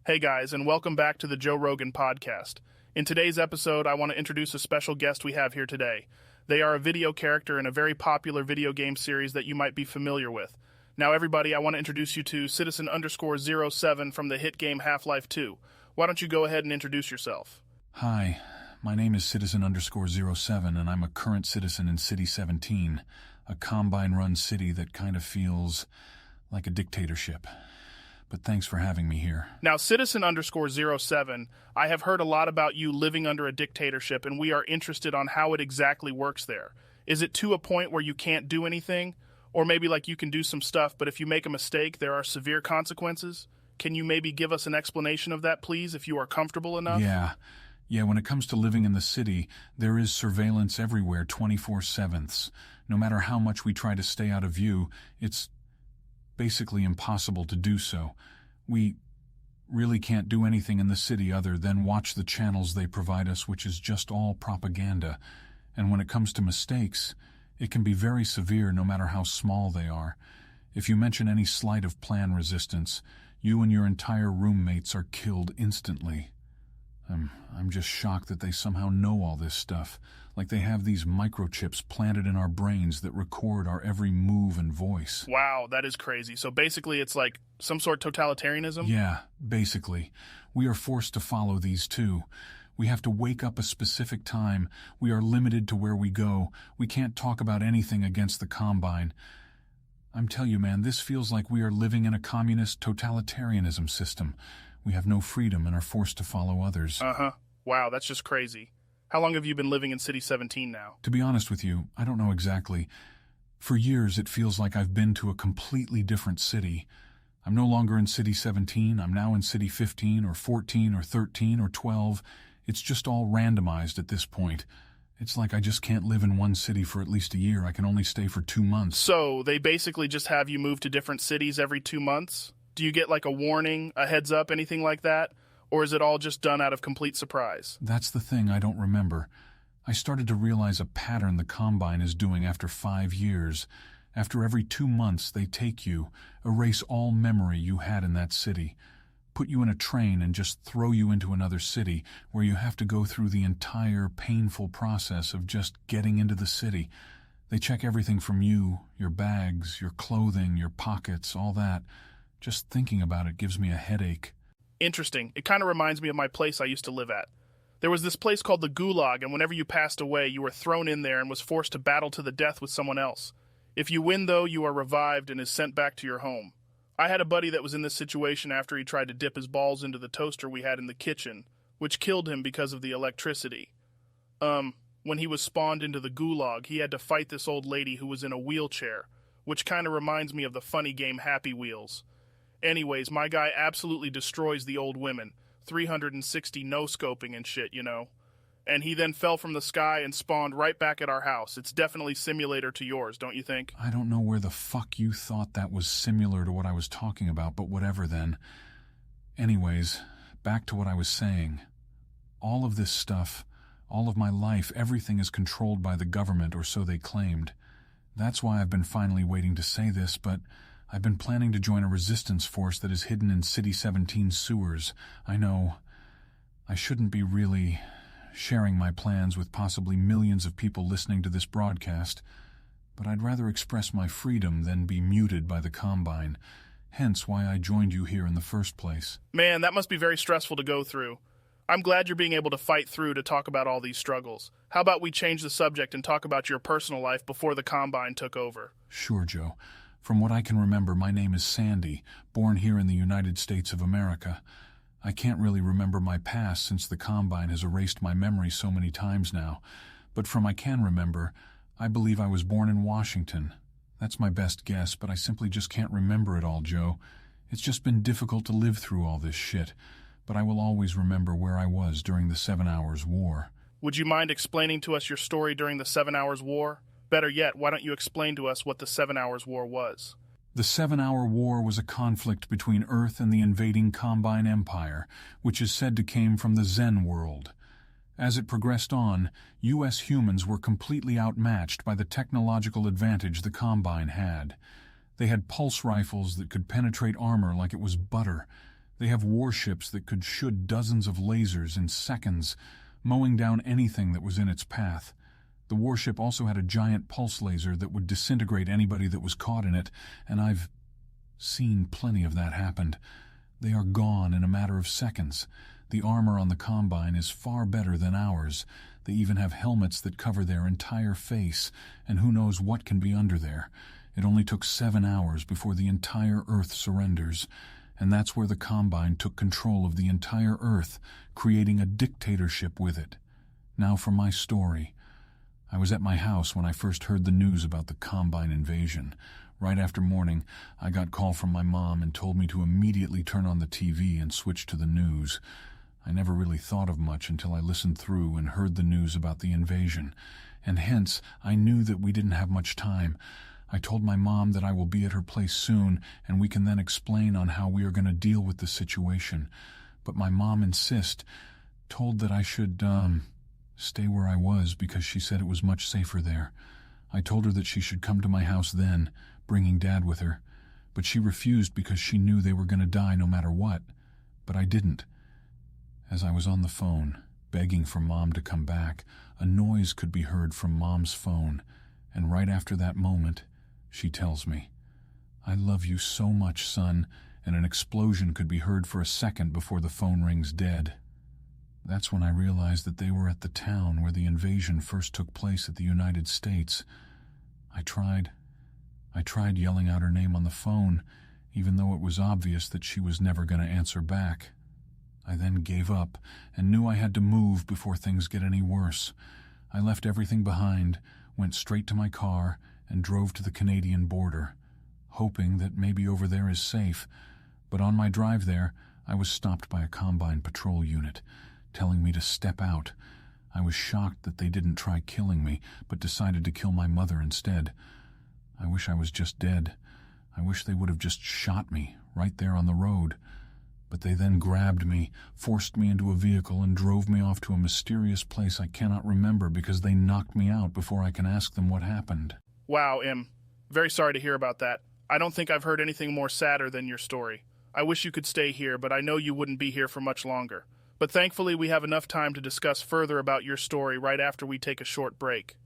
Hey guys, and welcome back to the Joe Rogan podcast. In today's episode, I want to introduce a special guest we have here today. They are a video character in a very popular video game series that you might be familiar with. Now everybody, I want to introduce you to Citizen_07 from the hit game Half-Life 2. Why don't you go ahead and introduce yourself? Hi, my name is Citizen_07 and I'm a current citizen in City 17, a Combine-run city that kind of feels like a dictatorship. But thanks for having me here. Now, Citizen_07, I have heard a lot about you living under a dictatorship, and we are interested on how it exactly works there. Is it to a point where you can't do anything? Or maybe like you can do some stuff, but if you make a mistake, there are severe consequences? Can you maybe give us an explanation of that, please, if you are comfortable enough? Yeah, when it comes to living in the city, there is surveillance everywhere 24/7. No matter how much we try to stay out of view, it's basically impossible to do so. We really can't do anything in the city other than watch the channels they provide us, which is just all propaganda. And when it comes to mistakes, it can be very severe no matter how small they are. If you mention any slight of plan resistance, you and your entire roommates are killed instantly. I'm just shocked that they somehow know all this stuff, like they have these microchips planted in our brains that record our every move and voice. Wow, that is crazy. So basically it's like some sort of totalitarianism? Yeah, basically. We are forced to follow these too. We have to wake up a specific time. We are limited to where we go. We can't talk about anything against the Combine. I'm telling you, man, this feels like we are living in a communist totalitarianism system. We have no freedom and are forced to follow others. Wow, that's just crazy. How long have you been living in City 17 now? To be honest with you, I don't know exactly. For years, it feels like I've been to a completely different city. I'm no longer in City 17. I'm now in City 15 or 14 or 13 or 12. It's just all randomized at this point. It's like I just can't live in one city for at least a year. I can only stay for 2 months. So they basically just have you move to different cities every 2 months? Do you get like a warning, a heads up, anything like that? Or is it all just done out of complete surprise? That's the thing I don't remember. I started to realize a pattern the Combine is doing after 5 years. After every 2 months, they take you, erase all memory you had in that city, put you in a train and just throw you into another city where you have to go through the entire painful process of just getting into the city. They check everything from you, your bags, your clothing, your pockets, all that. Just thinking about it gives me a headache. Interesting. It kind of reminds me of my place I used to live at. There was this place called the Gulag, and whenever you passed away, you were thrown in there and was forced to battle to the death with someone else. If you win, though, you are revived and is sent back to your home. I had a buddy that was in this situation after he tried to dip his balls into the toaster we had in the kitchen, which killed him because of the electricity. When he was spawned into the Gulag, he had to fight this old lady who was in a wheelchair, which kind of reminds me of the funny game Happy Wheels. Anyways, my guy absolutely destroys the old women, 360 no-scoping and shit, you know. And he then fell from the sky and spawned right back at our house. It's definitely similar to yours, don't you think? I don't know where the fuck you thought that was similar to what I was talking about, but whatever then. Anyways, back to what I was saying. All of this stuff, all of my life, everything is controlled by the government, or so they claimed. That's why I've been finally waiting to say this, but I've been planning to join a resistance force that is hidden in City 17 sewers. I know I shouldn't be really sharing my plans with possibly millions of people listening to this broadcast, but I'd rather express my freedom than be muted by the Combine, hence why I joined you here in the first place. Man, that must be very stressful to go through. I'm glad you're being able to fight through to talk about all these struggles. How about we change the subject and talk about your personal life before the Combine took over? Sure, Joe. From what I can remember, my name is Sandy, born here in the United States of America. I can't really remember my past since the Combine has erased my memory so many times now, but from I can remember, I believe I was born in Washington. That's my best guess, but I simply just can't remember it all, Joe. It's just been difficult to live through all this shit, but I will always remember where I was during the 7 Hours War. Would you mind explaining to us your story during the 7 Hours War? Better yet, why don't you explain to us what the 7 Hours War was? The 7-Hour War was a conflict between Earth and the invading Combine Empire, which is said to come from the Zen world. As it progressed on, U.S. humans were completely outmatched by the technological advantage the Combine had. They had pulse rifles that could penetrate armor like it was butter. They have warships that could shoot dozens of lasers in seconds, mowing down anything that was in its path. The warship also had a giant pulse laser that would disintegrate anybody that was caught in it, and I've seen plenty of that happen. They are gone in a matter of seconds. The armor on the Combine is far better than ours. They even have helmets that cover their entire face, and who knows what can be under there. It only took 7 hours before the entire Earth surrenders, and that's where the Combine took control of the entire Earth, creating a dictatorship with it. Now for my story. I was at my house when I first heard the news about the Combine invasion. Right after morning, I got a call from my mom and told me to immediately turn on the TV and switch to the news. I never really thought of much until I listened through and heard the news about the invasion, and hence I knew that we didn't have much time. I told my mom that I will be at her place soon, and we can then explain on how we are going to deal with the situation. But my mom told that I should, stay where I was because she said it was much safer there. I told her that she should come to my house then, bringing Dad with her, but she refused because she knew they were going to die no matter what. But I didn't. As I was on the phone, begging for Mom to come back, a noise could be heard from Mom's phone, and right after that moment, she tells me, "I love you so much, son," and an explosion could be heard for a second before the phone rings dead. That's when I realized that they were at the town where the invasion first took place at the United States. I tried yelling out her name on the phone, even though it was obvious that she was never going to answer back. I then gave up and knew I had to move before things get any worse. I left everything behind, went straight to my car, and drove to the Canadian border, hoping that maybe over there is safe. But on my drive there, I was stopped by a Combine patrol unit, telling me to step out. I was shocked that they didn't try killing me, but decided to kill my mother instead. I wish I was just dead. I wish they would have just shot me right there on the road. But they then grabbed me, forced me into a vehicle, and drove me off to a mysterious place I cannot remember because they knocked me out before I can ask them what happened. Wow, Em. Very sorry to hear about that. I don't think I've heard anything more sadder than your story. I wish you could stay here, but I know you wouldn't be here for much longer. But thankfully we have enough time to discuss further about your story right after we take a short break.